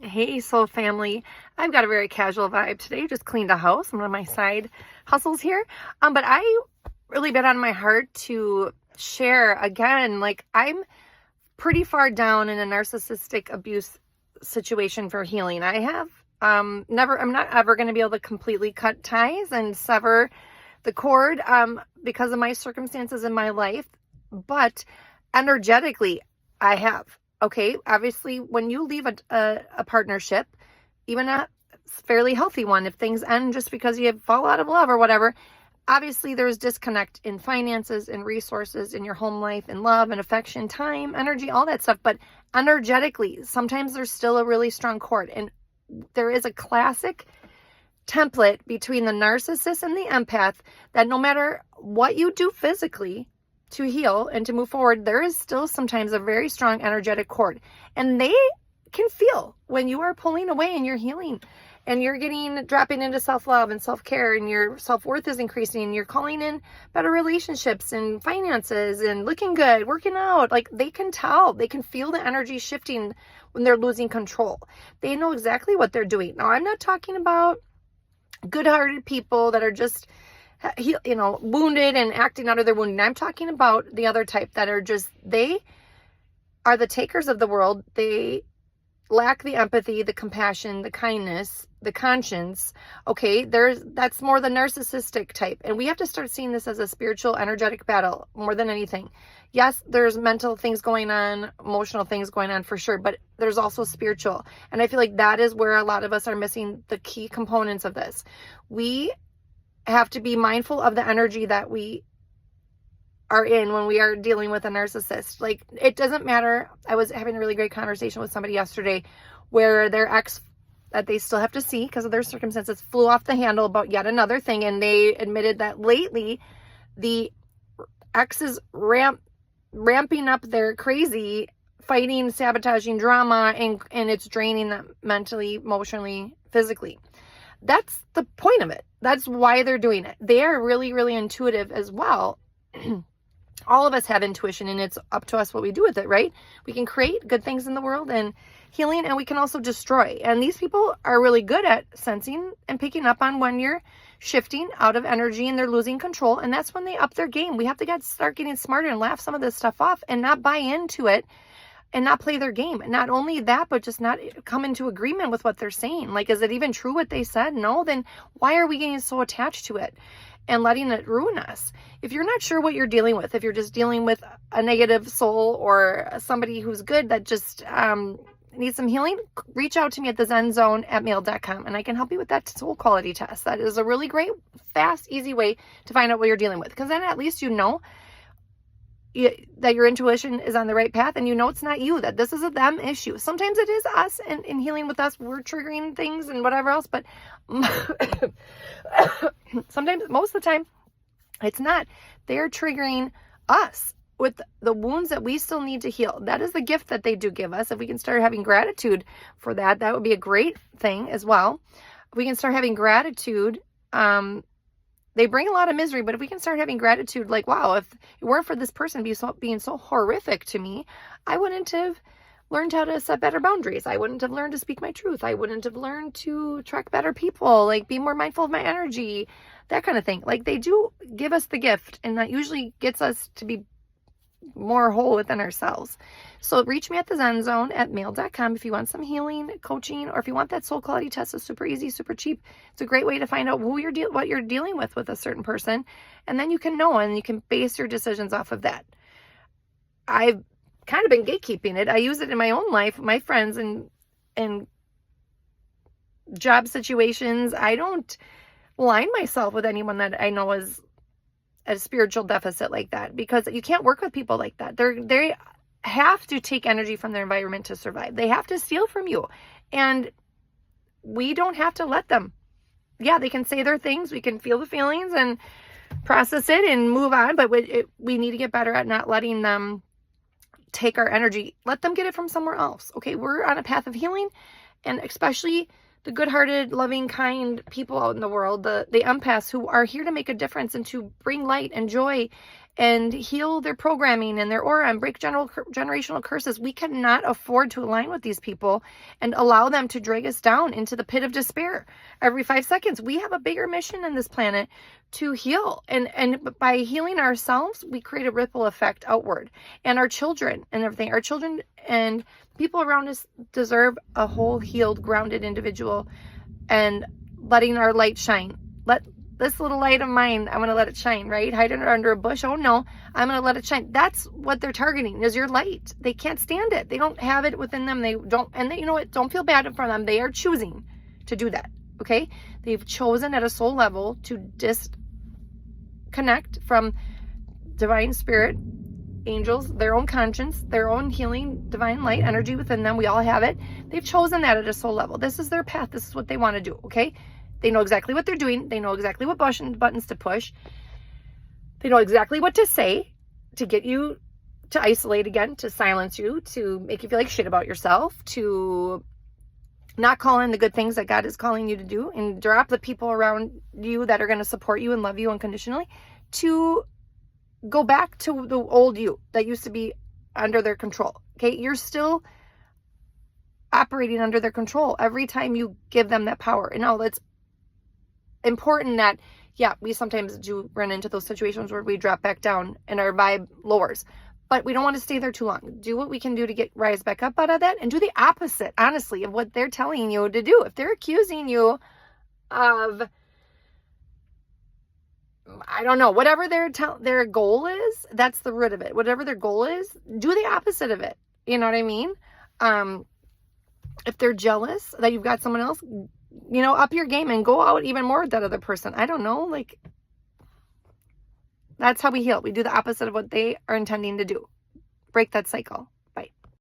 Hey, soul family. I've got a very casual vibe today. Just cleaned a house. One of my side hustles here. But I really been on my heart to share again. Like, I'm pretty far down in a narcissistic abuse situation for healing. I'm not ever going to be able to completely cut ties and sever the cord because of my circumstances in my life. But energetically, I have. Okay, obviously, when you leave a partnership, even a fairly healthy one, if things end just because you fall out of love or whatever, obviously there's disconnect in finances, in resources, in your home life, in love and affection, time, energy, all that stuff. But energetically, sometimes there's still a really strong cord. And there is a classic template between the narcissist and the empath that no matter what you do physically to heal and to move forward, there is still sometimes a very strong energetic cord. And they can feel when you are pulling away and you're healing and you're dropping into self-love and self-care and your self-worth is increasing and you're calling in better relationships and finances and looking good, working out. Like, they can tell, they can feel the energy shifting when they're losing control. They know exactly what they're doing. Now, I'm not talking about good-hearted people that are just wounded and acting out of their wounding. I'm talking about the other type that are just, they are the takers of the world. They lack the empathy, the compassion, the kindness, the conscience. Okay, that's more the narcissistic type. And we have to start seeing this as a spiritual, energetic battle more than anything. Yes, there's mental things going on, emotional things going on for sure, but there's also spiritual. And I feel like that is where a lot of us are missing the key components of this. We have to be mindful of the energy that we are in when we are dealing with a narcissist. Like, it doesn't matter. I was having a really great conversation with somebody yesterday where their ex that they still have to see because of their circumstances flew off the handle about yet another thing. And they admitted that lately the ex is ramping up their crazy fighting, sabotaging drama, and it's draining them mentally, emotionally, physically. That's the point of it. That's why they're doing it. They are really, really intuitive as well. All of us have intuition, and it's up to us what we do with it, right? We can create good things in the world and healing, and we can also destroy. And these people are really good at sensing and picking up on when you're shifting out of energy and they're losing control. And that's when they up their game. We have to start getting smarter and laugh some of this stuff off and not buy into it and not play their game. And not only that, but just not come into agreement with what they're saying. Like, is it even true what they said? No, then why are we getting so attached to it and letting it ruin us? If you're not sure what you're dealing with, if you're just dealing with a negative soul or somebody who's good that just needs some healing, reach out to me at thezenzone@mail.com and I can help you with that soul quality test. That is a really great, fast, easy way to find out what you're dealing with, because then at least you know that your intuition is on the right path, and you know it's not you, that this is a them issue. Sometimes it is us, and in healing with us, we're triggering things and whatever else, but sometimes, most of the time, it's not. They're triggering us with the wounds that we still need to heal. That is the gift that they do give us. If we can start having gratitude for that, that would be a great thing as well. If we can start having gratitude, they bring a lot of misery, but if we can start having gratitude, like, wow, if it weren't for this person being so horrific to me, I wouldn't have learned how to set better boundaries. I wouldn't have learned to speak my truth. I wouldn't have learned to attract better people, like be more mindful of my energy, that kind of thing. Like, they do give us the gift, and that usually gets us to be more whole within ourselves. So reach me at thezenzone@mail.com if you want some healing, coaching, or if you want that soul quality test. It's super easy, super cheap. It's a great way to find out what you're dealing with a certain person, and then you can know, and you can base your decisions off of that. I've kind of been gatekeeping it. I use it in my own life, my friends, and job situations. I don't align myself with anyone that I know is a spiritual deficit like that, because you can't work with people like that. They have to take energy from their environment to survive. They have to steal from you, and we don't have to let them. Yeah, they can say their things. We can feel the feelings and process it and move on, but we need to get better at not letting them take our energy. Let them get it from somewhere else. Okay, we're on a path of healing, and especially the good-hearted, loving, kind people out in the world, the empaths who are here to make a difference and to bring light and joy and heal their programming and their aura and break generational curses. We cannot afford to align with these people and allow them to drag us down into the pit of despair every 5 seconds. We have a bigger mission on this planet to heal. And by healing ourselves, we create a ripple effect outward. And our children and everything, our children and people around us deserve a whole, healed, grounded individual, and letting our light shine. Let this little light of mine, I'm going to let it shine, right? Hide it under a bush. Oh no, I'm going to let it shine. That's what they're targeting, is your light. They can't stand it. They don't have it within them. They don't, and they, you know what? Don't feel bad for them. They are choosing to do that. Okay. They've chosen at a soul level to disconnect from divine spirit, angels, their own conscience, their own healing, divine light energy within them. We all have it. They've chosen that at a soul level. This is their path. This is what they want to do. Okay. They know exactly what they're doing. They know exactly what buttons to push. They know exactly what to say to get you to isolate again, to silence you, to make you feel like shit about yourself, to not call in the good things that God is calling you to do, and drop the people around you that are going to support you and love you unconditionally, to go back to the old you that used to be under their control. Okay. You're still operating under their control every time you give them that power. And now it's important that, yeah, we sometimes do run into those situations where we drop back down and our vibe lowers, but we don't want to stay there too long. Do what we can do to rise back up out of that, and do the opposite, honestly, of what they're telling you to do. If they're accusing you of, I don't know, whatever their goal is, that's the root of it. Whatever their goal is, do the opposite of it. You know what I mean? If they're jealous that you've got someone else, up your game and go out even more with that other person. I don't know. Like, that's how we heal. We do the opposite of what they are intending to do. Break that cycle.